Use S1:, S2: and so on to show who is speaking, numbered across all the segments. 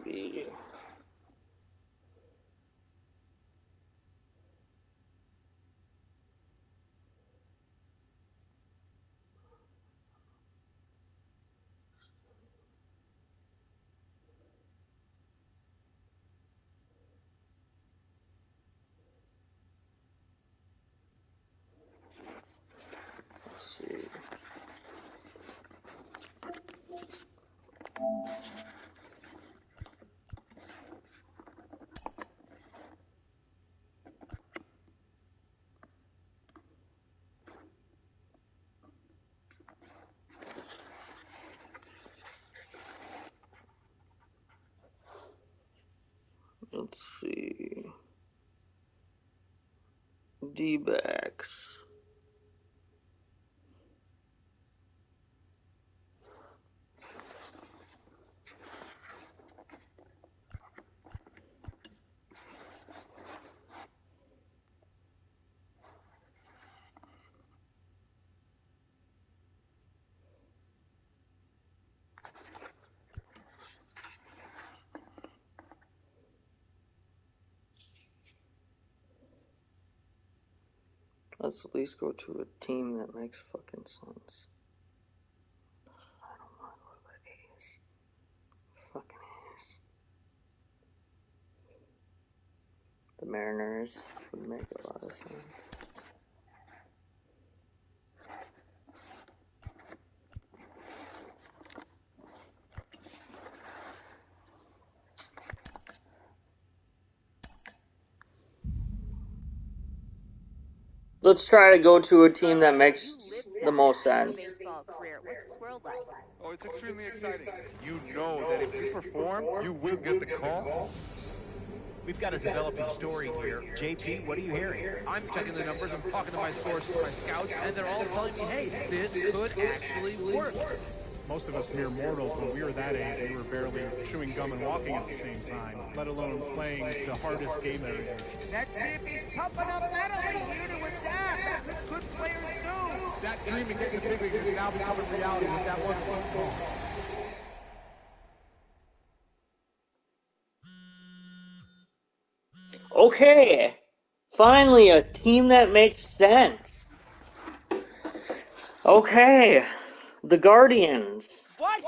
S1: MLB. Let's see. Let's see. D-backs. Let's at least go to a team that makes fucking sense. I don't want to go to the A's. Fucking A's. The Mariners would make a lot of sense. Let's try to go to a team that makes the most sense.
S2: What's this world like?
S3: Oh, it's extremely exciting. You know that if you perform, you will get the call.
S4: We've got a developing story here. JP, what are you hearing?
S5: I'm checking the numbers, I'm talking to my sources, my scouts, and they're all telling me, hey, this could actually work.
S6: Most of us mere mortals, when we were that age, we were barely chewing gum and walking at the same time, let alone playing the hardest game there is.
S7: Let's see if he's pumping up mentally here to adapt. That's what good players do.
S6: That dream of getting the big leagues is now becoming reality with that one phone call.
S1: Okay, finally a team that makes sense. Okay, the Guardians.
S7: What?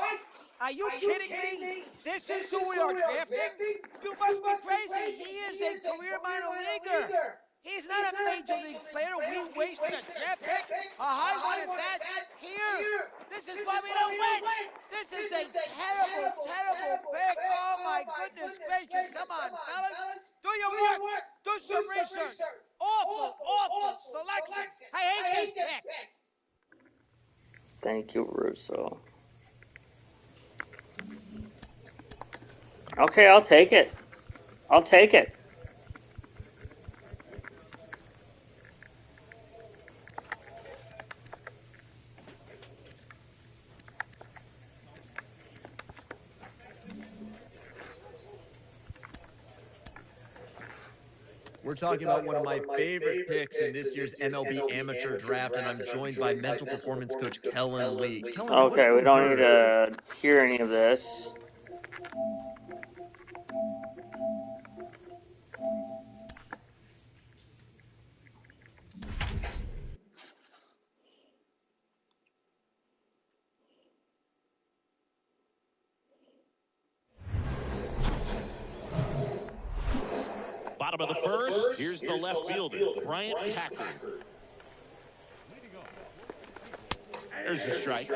S7: Are you kidding me? This is who we are drafting? You must be crazy. He is a career minor leaguer. He's not a major league player. We wasted a draft pick, a high one at that. Here, this is why we don't win. This is a terrible, terrible pick. Oh my goodness gracious! Come on, fellas, do your work. Do some research. Awful, awful selection. I hate this pick.
S1: Thank you, Russo. Okay, I'll take it. I'll take it.
S4: We're talking about one of my favorite picks in this year's MLB amateur draft, and I'm joined by mental performance coach Kellen Lee. Kellen,
S1: okay, we don't need to hear any of this.
S8: Bottom of the first, here's the left fielder, Bryant Packard. There's the strike.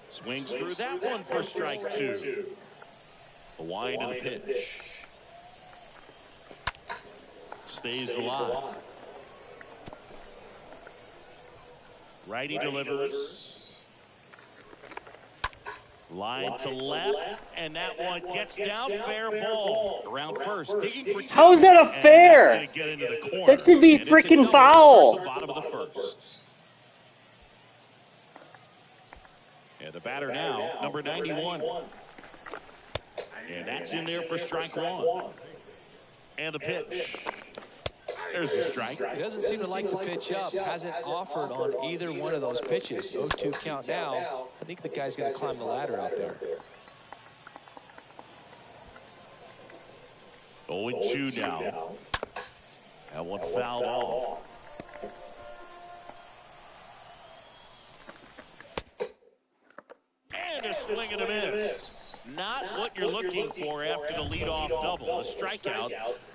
S8: Swings through that one for strike two. The wind and the pitch. Stays alive. Righty delivers. Line to left, and that one gets down, fair ball. Around first, digging for two.
S1: How is that a fair? That should be freaking foul.
S8: Bottom of the first. And the batter now, number 91. And that's in there for strike one. And the pitch. There's a strike.
S5: He doesn't seem to like to pitch up. Hasn't offered on either one of those pitches. 0-2 count now. I think the guy's going to climb the ladder out there.
S8: 0-2 now. That one fouled off. And a swing and a miss. Not what you're looking for after the leadoff double. A strikeout,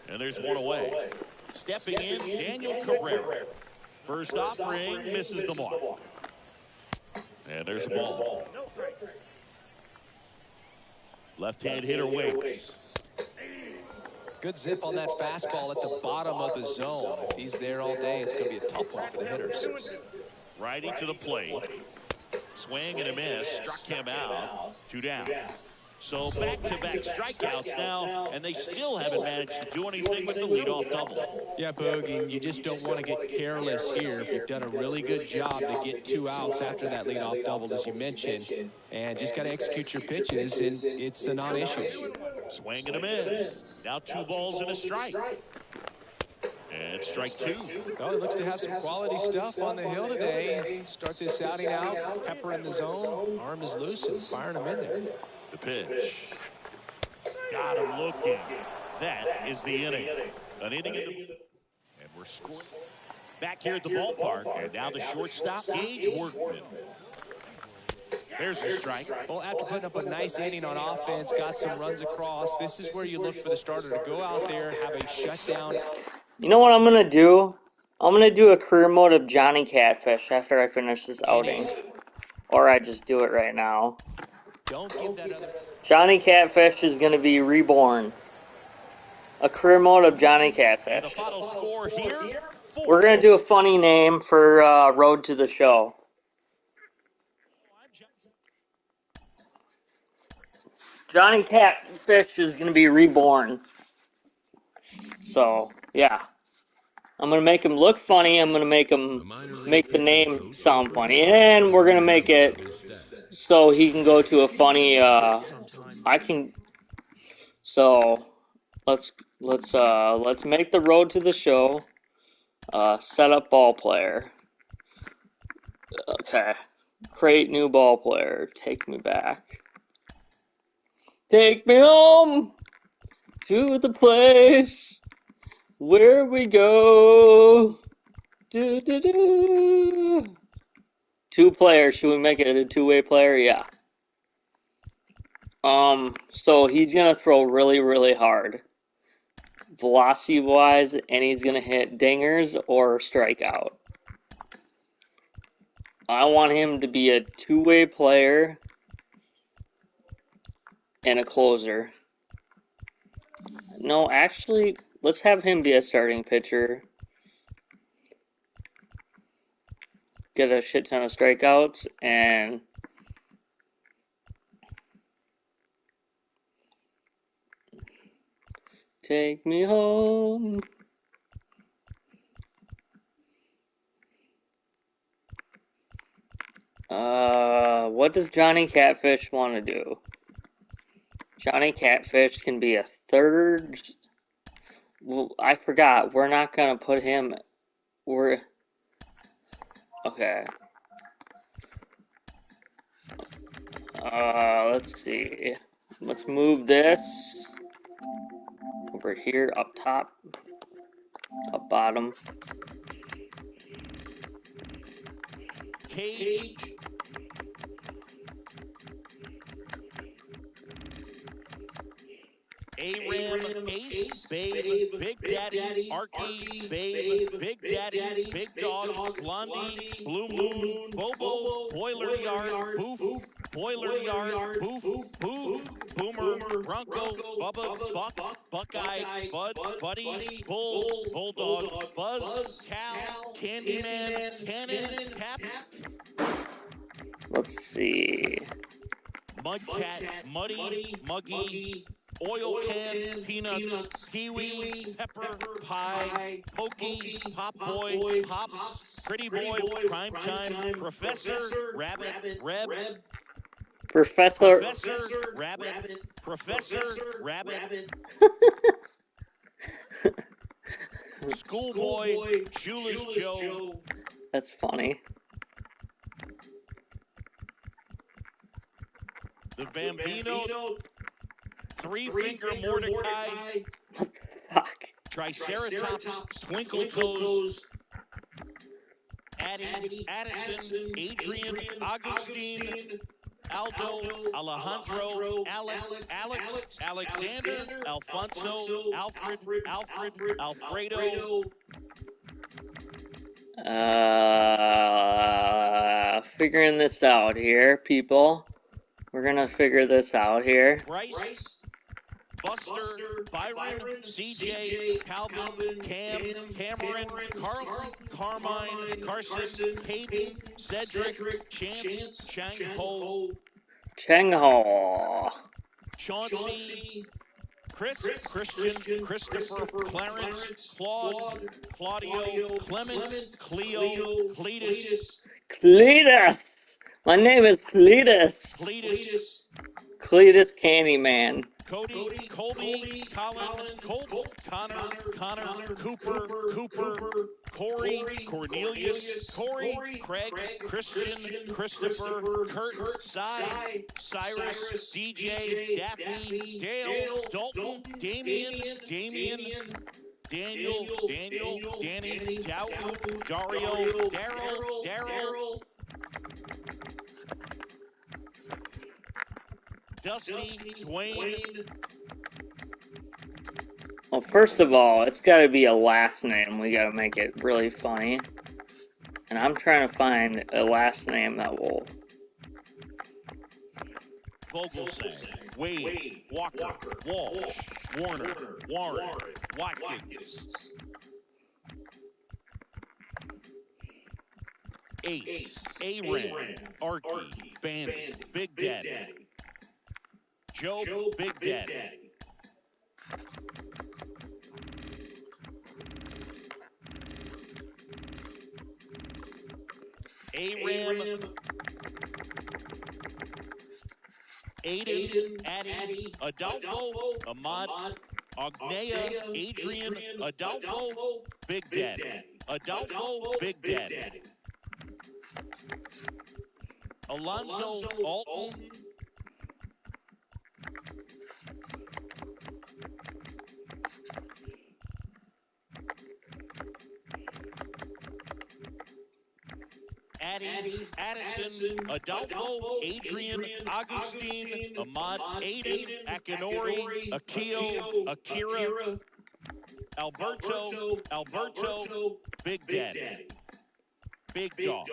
S8: and there's one away. Stepping in, Daniel Cabrera. First offering, misses the mark. And there's a ball. Left-hand hitter waits.
S5: Good zip on that fastball at the bottom of the zone. If he's there all day, it's going to be a tough one for the hitters.
S8: Righty to the plate. Swing and a miss. Struck him out. 2 down. So back-to-back strikeouts now, and they still haven't managed to do anything with the leadoff double.
S5: Yeah, Boog, and you just don't want to get careless here. You've done a really good job to get 2 outs after that leadoff double, as you mentioned, and just got to execute your pitches, and it's a non-issue.
S8: Swing and a miss. Now 2 balls and a strike. And strike 2.
S5: Well, he looks to have some quality stuff on the hill today. Start this outing out, pepper in the zone, arm is loose, and firing him in there.
S8: The pitch. Got him looking. That is the inning. An inning in the... And we're scoring. Back here at the ballpark. And now the shortstop, Gage Workman. There's the strike.
S5: Well, after putting up a nice inning on offense, got some runs across, this is where you look for the starter to go out there, have a shutdown.
S1: You know what I'm going to do? I'm going to do a career mode of Johnny Catfish after I finish this outing. Or I just do it right now.
S5: Don't give that other...
S1: Johnny Catfish is going to be reborn. A career mode of Johnny Catfish.
S8: And the final score here.
S1: We're going to do a funny name for Road to the Show. Johnny Catfish is going to be reborn. So, yeah. I'm going to make him look funny. I'm going to make the name sound funny. And we're going to make it so he can go to a funny, so let's make the Road to the Show, set up ball player. Okay. Create new ball player. Take me back. Take me home to the place where we go. Do, do, do. 2 players. Should we make it a 2-way player? Yeah. So he's gonna throw really, really hard, velocity-wise, and he's gonna hit dingers or strikeout. I want him to be a 2-way player and a closer. No, actually, let's have him be a starting pitcher. Get a shit ton of strikeouts and take me home. What does Johnny Catfish want to do? Johnny Catfish can be a third. Well, I forgot. We're not gonna put him. Okay. Let's see. Let's move this over here, up top, up bottom.
S8: Cage. A-Ram, Ace, Babe, Big Daddy, Arky, Babe, Big Daddy, Big Dog, Blondie, Blue Moon, Bobo, Boiler Yard, Boof, Boiler Yard, Boof, Boo, Boomer, Bronco, Bubba, Buck, Buckeye, Bud, Buddy, Bull, Bulldog, Buzz, Cal, Candyman, Cannon, Cap.
S1: Let's see.
S8: Mudcat, Muddy, Muggy, Oil Can, Peanuts, Kiwi, Pepper, Pie, Pokey, Pop Boy, Pops, Pretty Boy, Prime Time, Professor, Rabbit, Reb,
S1: Professor
S8: Rabbit, Professor, Rabbit. Schoolboy, Shoeless Joe.
S1: That's funny.
S8: The Bambino, Three-Finger Mordecai,
S1: Fuck.
S8: Triceratops, Twinkle Toes, Addie, Addison, Adrian, Augustine, Aldo, Alejandro, Alex, Alexander, Alfonso, Alfred, Alfredo.
S1: Figuring this out here, people. We're gonna figure this out here.
S8: Bryce, Buster, Byron, CJ, Calvin, Cam, Cameron, Carlton, Carmine, Carson, Caden, Cedric, Chance, Chang Ho,
S1: Cheng Ho.
S8: Chauncey, Chris, Christian, Christopher, Clarence, Claude, Claudio, Clement, Cleo, Cletus,
S1: Cletus. My name is Cletus. Cletus Candyman.
S8: Cody, Colby, Colin, Colt, Connor, Cooper, Corey, Cornelius, Corey, Craig, Christian, Christopher, Kurt, Cy, Cyrus, DJ, Daphne, Dale, Dalton, Damian, Daniel, Danny, Daoud, Dario, Daryl, Dusty, Dwayne.
S1: Well, first of all, it's gotta be a last name. We gotta make it really funny. And I'm trying to find a last name that will...
S8: Vogelsang, Wade, Walker, Walsh, Warner, Warren, Watkins. Ace, Aaron, Arky, Bandy, Big Daddy. Joe, Big Daddy. Aram, Aiden, Addie, Adolfo, Ahmad, Agnea, Adrian, Adolfo, Big Daddy. Adolfo, Big Daddy. Alonzo, Alton. Addie, Addison, Adolfo, Adrian, Augustine, Ahmad, Aiden, Akinori, Akio, Akira, Alberto, Big Daddy, Big Dog,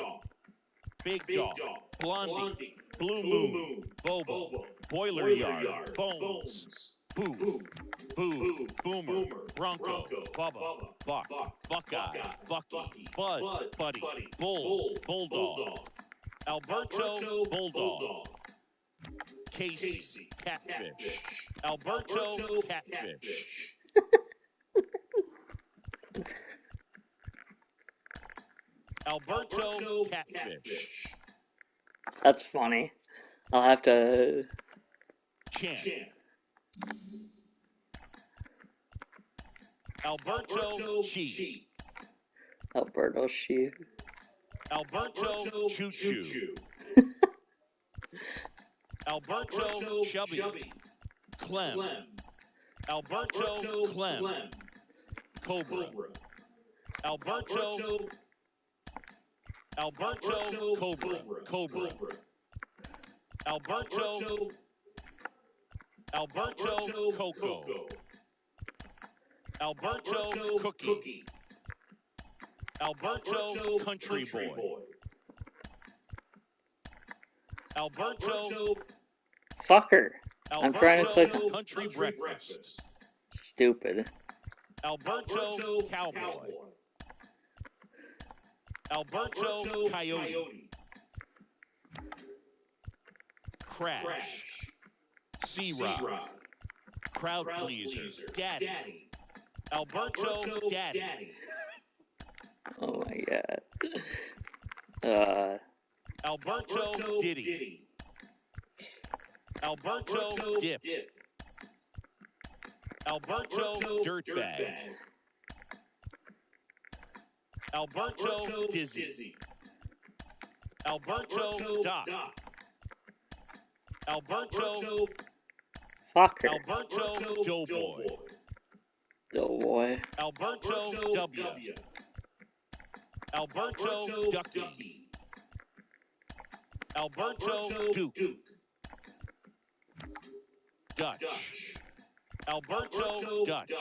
S8: Blondie, Blue Moon, Bobo, Boiler Yard, Bones, Boo, Boomer, Bronco, Bubba, Buck, Buckeye, Bucky, Bud, Buddy, Bull, Bulldog, Alberto, Bulldog, Casey, Catfish, Alberto, Catfish. Alberto, Catfish.
S1: That's funny. I'll have to...
S8: Champ. Alberto, Cheap.
S1: Alberto Sheep.
S8: Alberto, Choo Choo. Alberto, Chubby. Clem. Alberto, Clem. Cobra. Alberto, Cobra. Alberto, Coco. Alberto, Cookie. Alberto, Country Boy. Alberto,
S1: Fucker. I'm trying to click on...
S8: Country Breakfast.
S1: Stupid.
S8: Alberto, Cowboy. Alberto, Coyote. Crash. C-Rod. Crowd Pleaser. Daddy. Alberto, Daddy.
S1: Oh my god.
S8: Alberto, Diddy. Alberto, Dip. Alberto, Dirtbag. Alberto Dizzy. Alberto Doc. Alberto.
S1: Fucker.
S8: Alberto Doughboy.
S1: Doughboy.
S8: Alberto W. Alberto Ducky. Alberto Duke. Dutch. Alberto Dutch.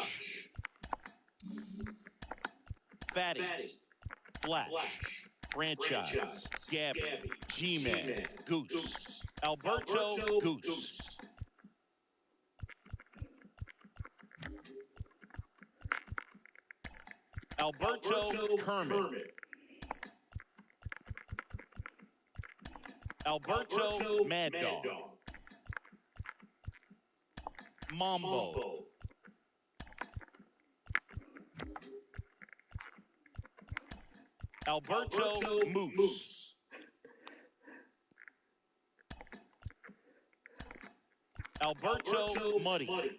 S8: Fatty. Flash. Franchise. Gabby. G-Man. Goose. Alberto Goose. Alberto Kermit. Alberto Mad Dog. Mambo. Alberto Moose. Alberto Muddy.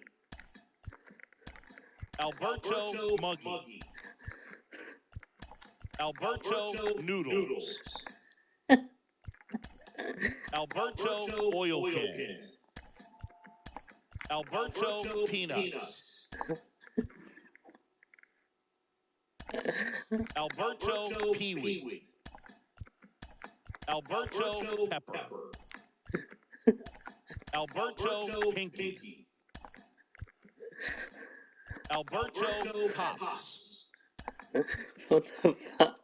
S8: Alberto Muggy. Alberto Noodles. Alberto Oil Can. Alberto Peanuts. Alberto Peewee. Alberto Pepper. Alberto Pinky. Alberto Pops.
S1: What the fuck?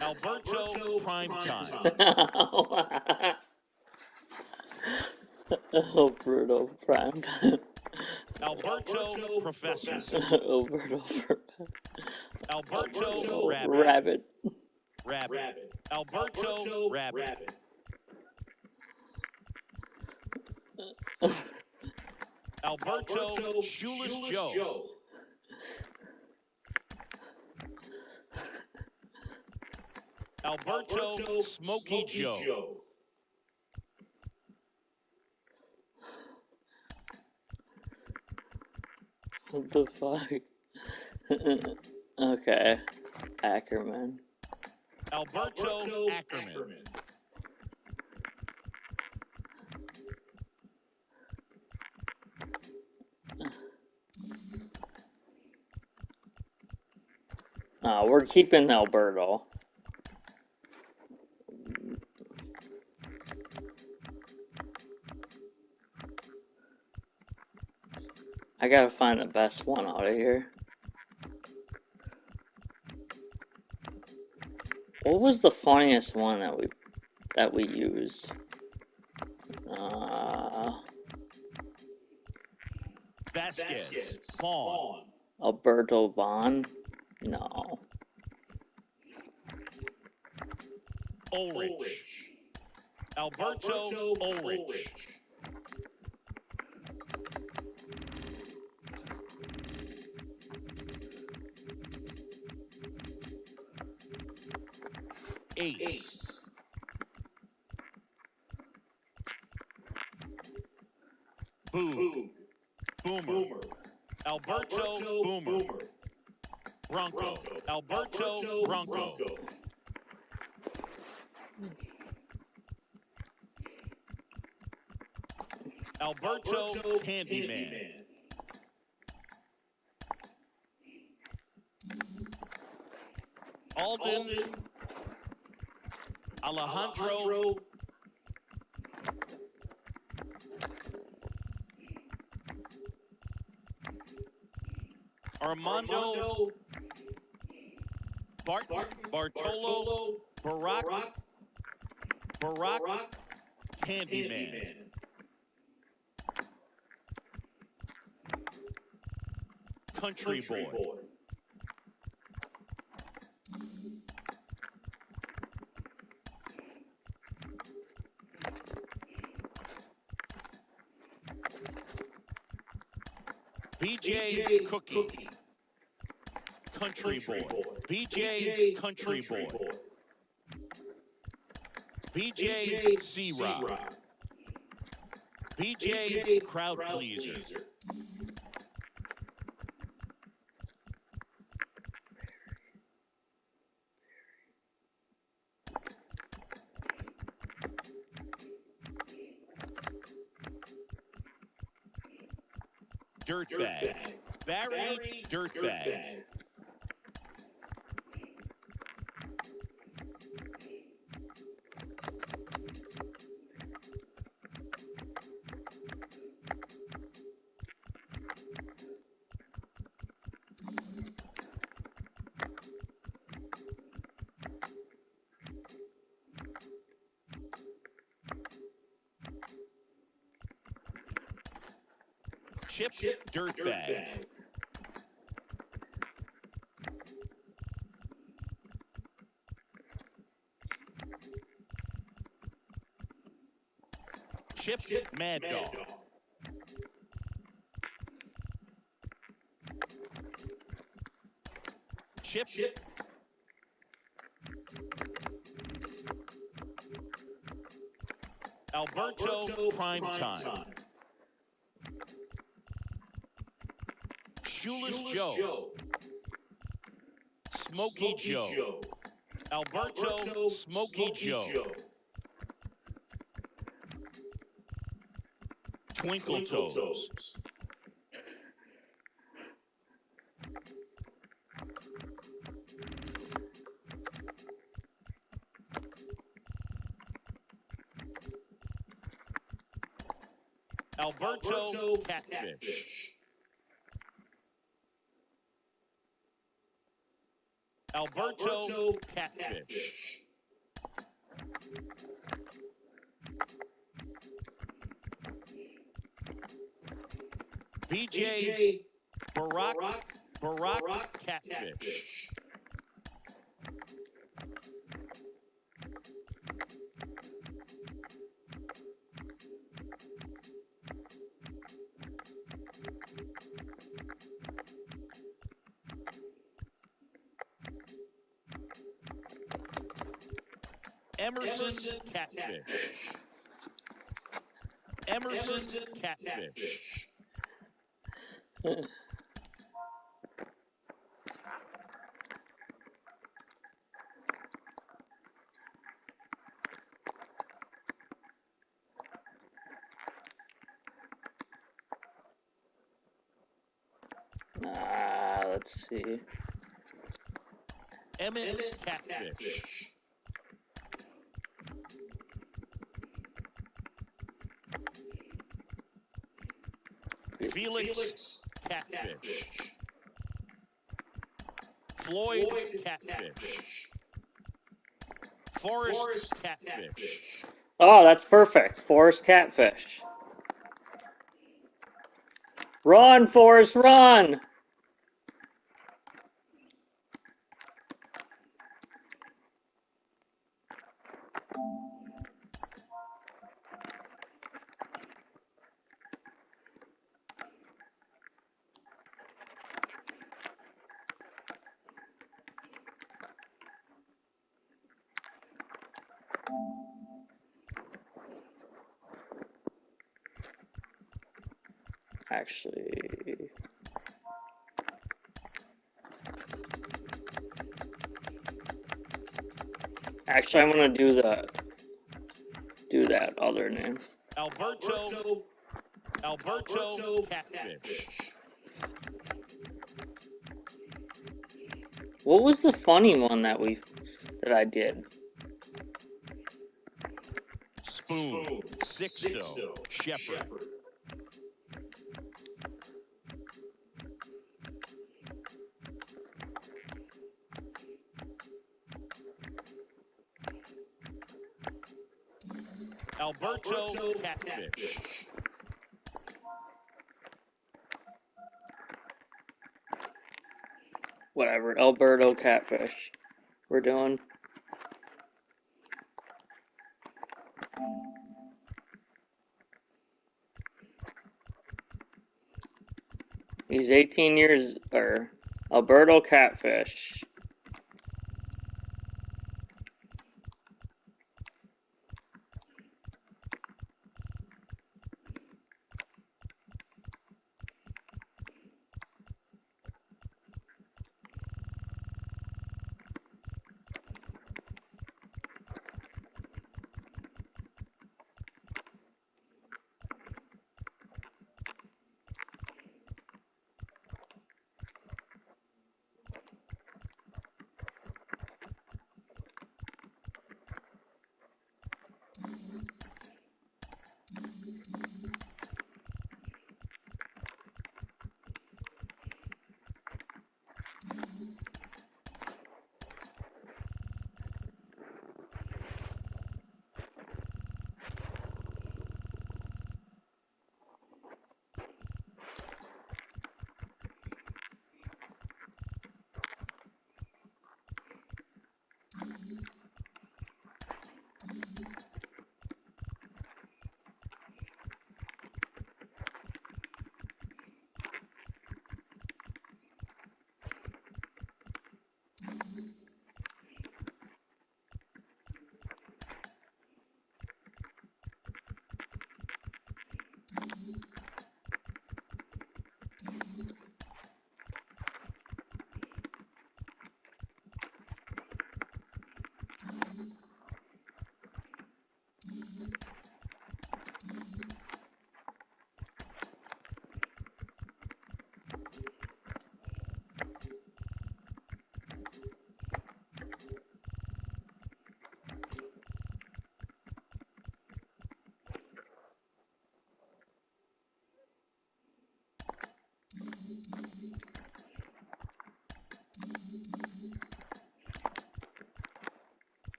S8: Alberto Primetime.
S1: Alberto Prime.
S8: Alberto Professor.
S1: Alberto
S8: Alberto
S1: Rabbit.
S8: Rabbit. Alberto Rabbit. Alberto Shoeless Joe. Alberto Smoky Joe.
S1: What the fuck? Okay. Ackerman.
S8: Alberto Ackerman.
S1: We're keeping Alberto. I gotta find the best one out of here. What was the funniest one that we used?
S8: Vasquez. Vaughn.
S1: Alberto Vaughn? No.
S8: Ulrich. Alberto Ulrich. Ace. Boog. Boomer. Alberto Boomer. Bronco. Alberto Bronco. Alberto Candyman. Alden Alejandro Armando Bartolo Barack Candyman. Country Boy. BJ Cookie. Country Boy. BJ Country Boy. BJ C-Rock. BJ Crowd Pleaser. Dirtbag. Barry Dirtbag. Chip Dirtbag. Chip Mad Dog. Chip Alberto Prime Time. Shoeless Joe. Smokey Joe. Alberto Smokey Joe. Twinkle Toes. Alberto Catfish. Alberto Catfish. BJ Barack Catfish. Emerson Catfish. Emerson Catfish.
S1: Let's see.
S8: Emmett Catfish. Felix Catfish. Floyd Catfish. Forrest Catfish.
S1: Oh, that's perfect. Forrest Catfish. Run, Forrest, run! Actually, I'm gonna do that other name.
S8: Alberto Catfish.
S1: What was the funny one that I did?
S8: Spoon Sixto Shepherd. Alberto Catfish.
S1: Whatever, Alberto Catfish. We're doing. He's 18 years, or Alberto Catfish.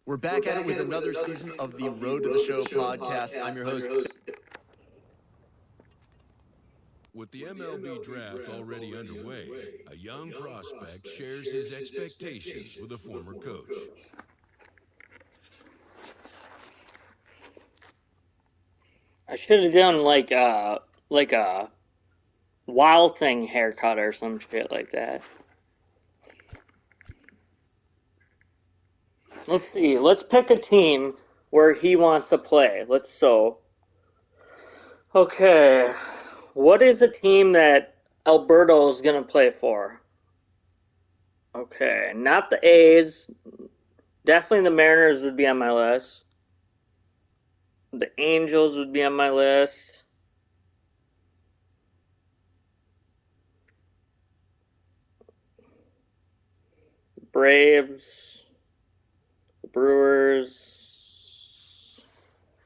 S4: We're back at it with another season of the Road to the Show podcast. I'm your host.
S9: With the MLB draft already underway, a young prospect shares his expectations with a former coach.
S1: I should have done like a Wild Thing haircut or some shit like that. Let's see. Let's pick a team where he wants to play. Okay. What is a team that Alberto is going to play for? Okay. Not the A's. Definitely the Mariners would be on my list. The Angels would be on my list. Braves. Brewers.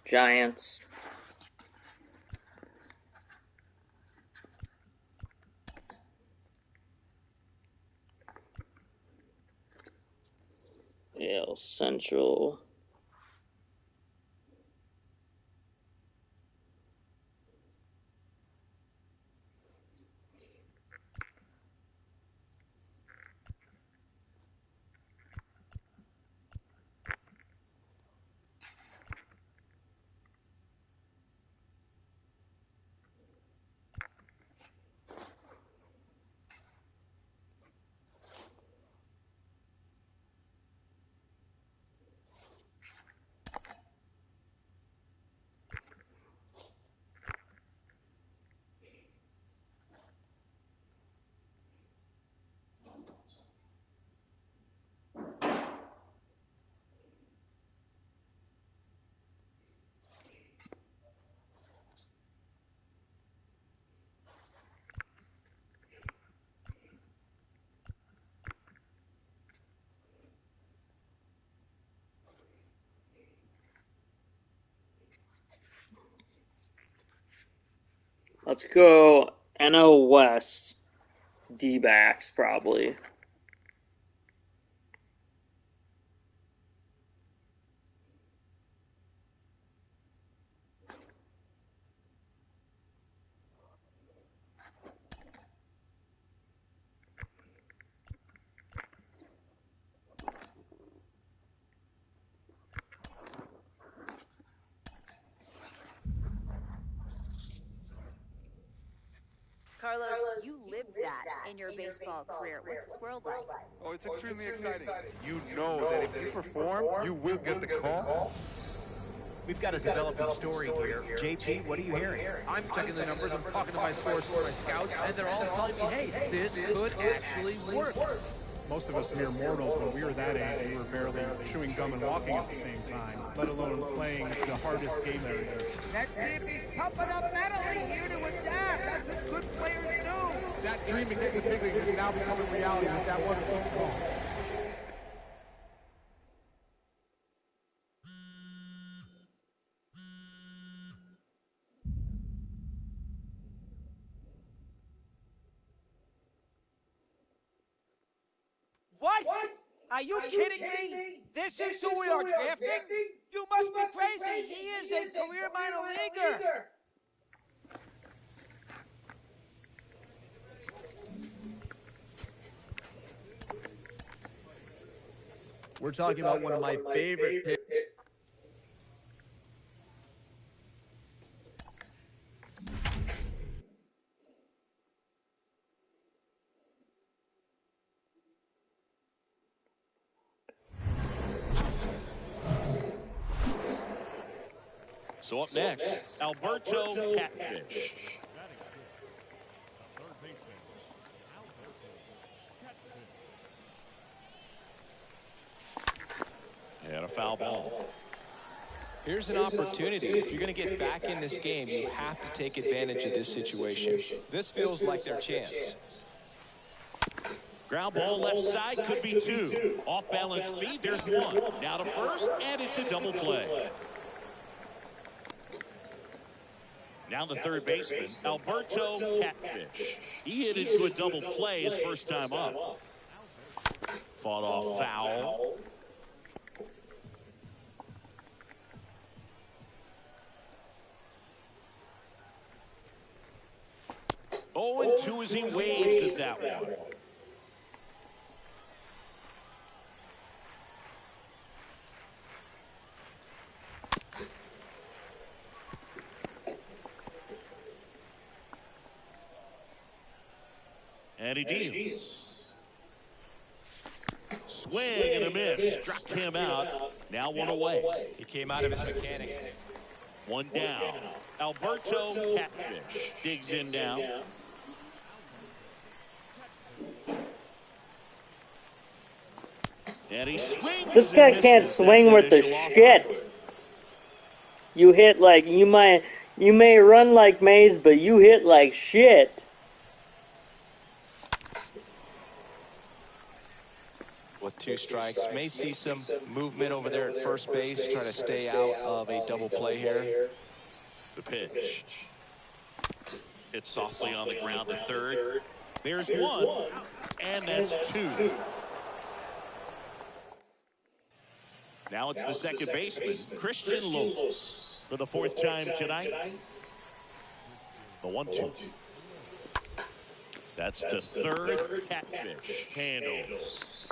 S1: Giants. AL Central. Let's go NL West. D-backs, probably.
S2: Carlos, you lived that in your baseball career. What's this world like?
S3: Oh, it's extremely exciting. You know that if you perform, you will get the call.
S7: We've got a developing story here. JP, what are you hearing?
S10: I'm checking the numbers, I'm talking to my sources, my scouts, and they're all telling me, hey, this could actually work.
S6: Most of us mere mortals, when we were that age, we were barely chewing gum and walking at the same time, let alone playing the hardest game there is.
S7: Let's see if he's pumping up mentally here to adapt. That's what good players do.
S6: That dream of getting the big leagues is now becoming reality with that wonderful ball.
S7: What? Are you kidding me? This is who we are drafting? You must be crazy. He is a career minor leaguer.
S4: We're talking about one of my favorite picks.
S8: So up next, Alberto Catfish. And a foul ball.
S5: Here's an opportunity. If you're going to get back in this game, you have to take advantage of this situation. This feels like their chance.
S8: Ground ball left side, could be two. Off balance feed, there's one. Now to first, and it's a double play. Now the third baseman, Alberto Catfish. He hit into a double play his first time up. Fought off foul. 0-2 as he waves at that one. And he deals. Swing and a miss. Struck him out. Now one away.
S5: He came out of his mechanics.
S8: One down. Alberto Catfish digs in now. And he swings.
S1: This guy can't swing worth the shit. You hit like you may run like Mays, but you hit like shit.
S5: With 2 strikes, may see some movement over there at first base, trying to stay out of a double play here.
S8: The pitch. It's softly on the ground to third. There's one, and that's 2. Now it's the second baseman, Christian Lopez, for the 4th time tonight. The 1-2. That's to third. Catfish handles.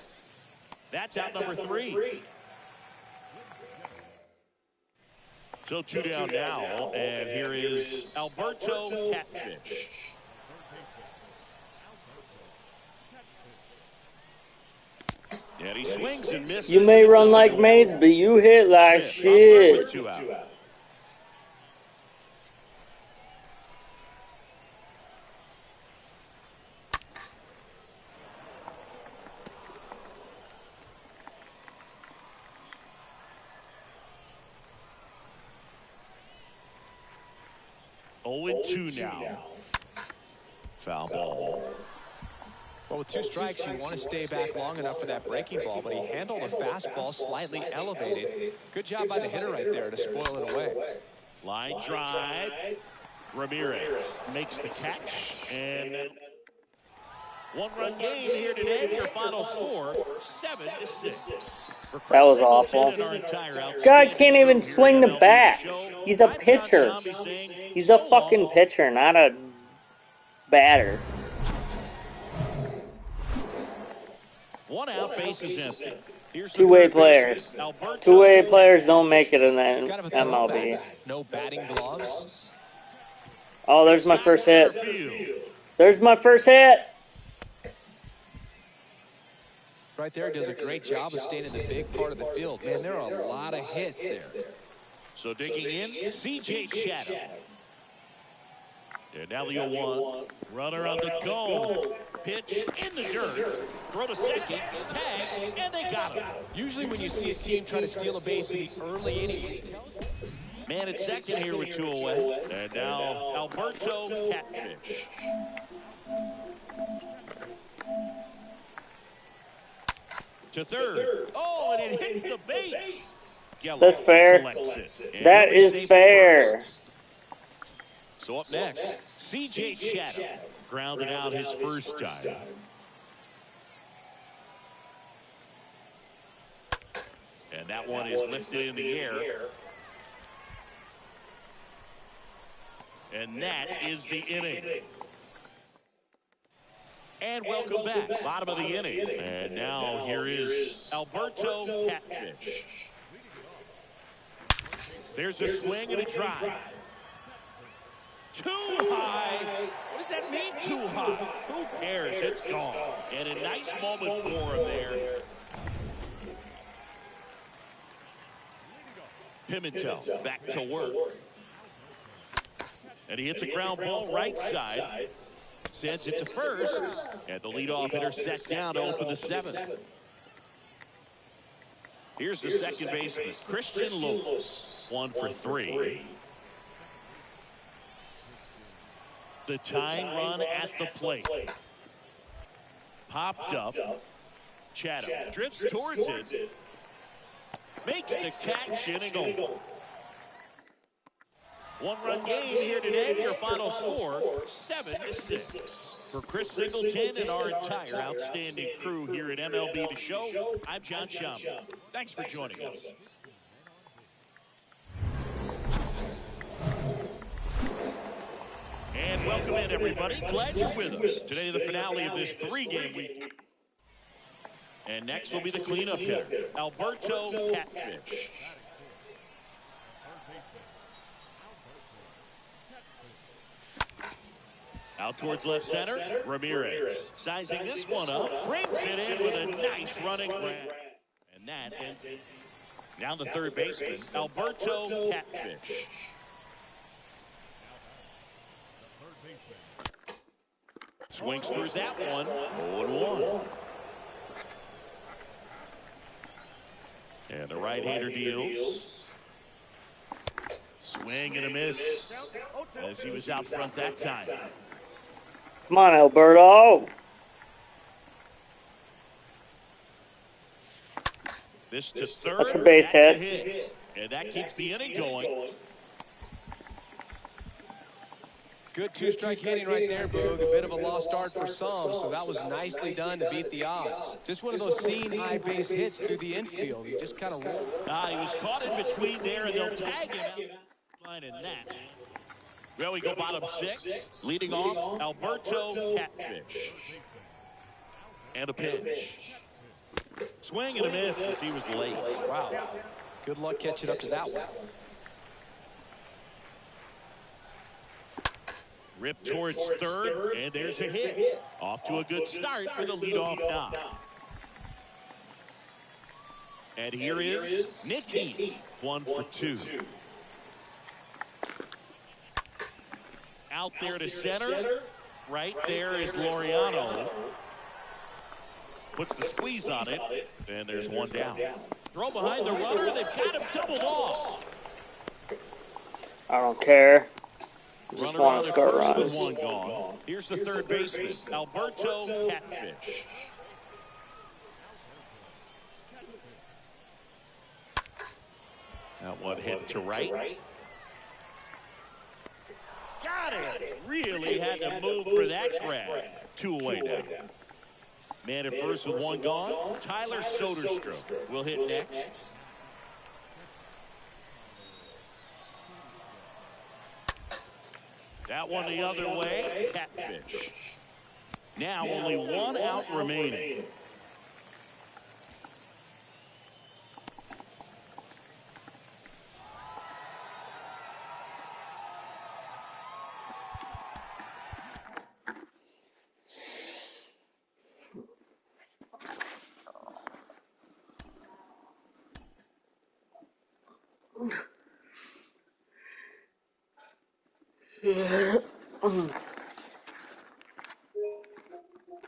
S8: That's out number 3. So 2 down now, and here is Alberto Catfish. And he swings and misses.
S1: You may run like Mays, but you hit like shit.
S8: 2 out. Oh, 2 now. Foul ball.
S5: Well, with 2 strikes, you want to stay back long enough for that breaking ball, but he handled a fastball slightly elevated. Good job by the hitter right there to spoil it away.
S8: Line drive. Ramirez makes the catch, and 1-run game here today. Your final score, 7-6.
S1: That was awful. Guy can't even swing the bat. He's a pitcher. He's a fucking pitcher, not a batter.
S8: 1 out, bases empty.
S1: Two-way players. Two-way players don't make it in the MLB.
S5: No batting gloves.
S1: Oh, there's my first hit. There's my first hit.
S5: Right there, does a great job of staying in the big part of the field. Man, there are a lot of hits there.
S8: So digging in, C.J. Chatham. And now the 0-1. Runner on the go. Pitch in the dirt. Throw to second. Tag. And they got him.
S5: Usually when you see a team try to steal a base in the early innings.
S8: Man at second here with 2 away. And now Alberto Catfish. To third. Oh, and it hits the base.
S1: That's fair. That is fair.
S8: So up next, C.J. Chatham grounded out his first time. And that one is lifted in the air. And that is the inning. And welcome back, bottom of the inning. And now here is Alberto Catfish. There's a swing and a drive. Too high. What does that mean, too high? Who cares? It's gone. And a nice moment for him there. Pimentel back to work. And he hits a ground ball right side. Sends it to first. And the leadoff hitter set down to open the 7th. Here's the second baseman, Christian Lopez. 1 for 3. The tying run at the plate. Popped up. Chatham drifts towards it. Makes the catch in and goal. 1-run game here today. Your final score, 7-6. For Chris Singleton and our entire outstanding crew here at MLB The Show, I'm John Schaum. Thanks for joining us. And welcome in, everybody. Glad you're with us. Today, the finale of this 3-game week. And next will be the cleanup hitter, Alberto Catfish. Out towards left center, Ramirez. Sizing this one up, brings it in with a nice running grab. And that ends it. Down the third baseman, Alberto Catfish. Swings through that one, 0-1. And the right-hander deals. Swing and a miss as he was out front that time.
S1: Come on, Alberto.
S8: This to third.
S1: That's a base hit.
S8: And that keeps the inning going.
S5: Good two-strike hitting right there, Boog. A bit of a lost start for some, so that was nicely done to beat the odds. Just one of those seeing high base hits through the infield. He just kind of rolled.
S8: He was caught in between there, and they'll tag him out. Line in that. Well, we go bottom 6. Leading off, Alberto Catfish. And a pitch. Swing and a miss as he was late.
S5: Wow. Good luck catching up to that one.
S8: Ripped towards third, and there's a hit. Off to a good start with a leadoff knock. And here is Nicky, 1 for 2. Out there to center. Right there is Laureano. Puts the squeeze on it, and there's one down. Throw behind the runner, they've got him doubled off.
S1: I don't care. Just
S8: Runner
S1: want
S8: on
S1: to
S8: at
S1: score
S8: first
S1: runs.
S8: with one gone. Here's the third baseman, Alberto Catfish. That one hit to right. Got it. Really had to move for that grab. 2 away now. Man at first with one gone. Tyler Soderstrom will hit next. That one the other way. Catfish. Now only 1 out remaining.